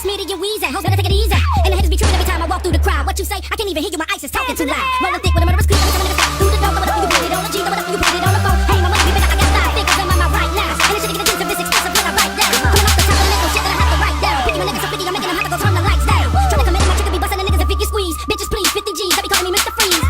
me to your wheeze. Hoes gonna take it easy. And the haters be tripping every time I walk through the crowd. What you say? I can't even hear you. My ice is talking too loud. Rolling thick with a murderous crew. Every time I make a move, I got die. Think I'm my mic, no shit that I have to write down. Trying to commit my trick and be busting a niggas if it gets squeezed. Bitches please, 50 G's. Every calling me Mr. Freeze.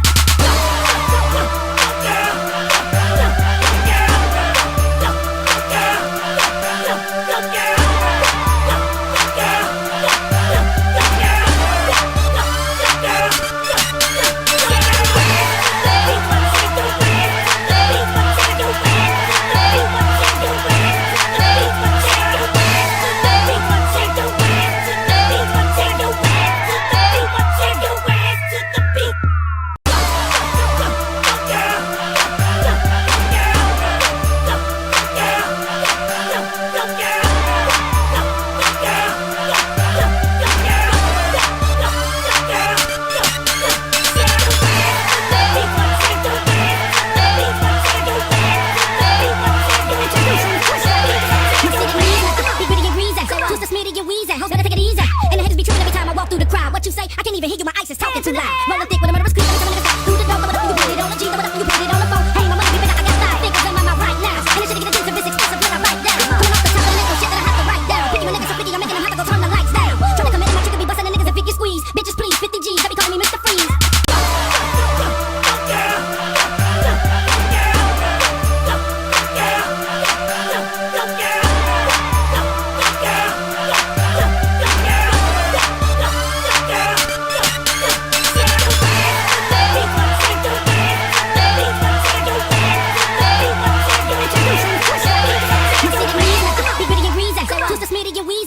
Rolling thick with a murderous crew. Every time a nigga step through the door, what up, you put it on the G, what up, you put it on the phone. Hey, my money be better, I got die. Think I'm my right now. And this shit get a this expensive when I write down. Coming off the top of the list, no shit that I have to write down. Picking my niggas so 50, I'm making them have to go turn the lights down. Trying to commit my trick and be busting a niggas if it gets squeezed. Bitches please, 50 G's. Every calling me Mr. Freeze.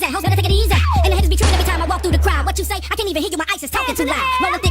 Hoes gonna take it easy. And the haters be tripping every time I walk through the crowd. What you say? I can't even hear you. My ice is talking too loud. Rolling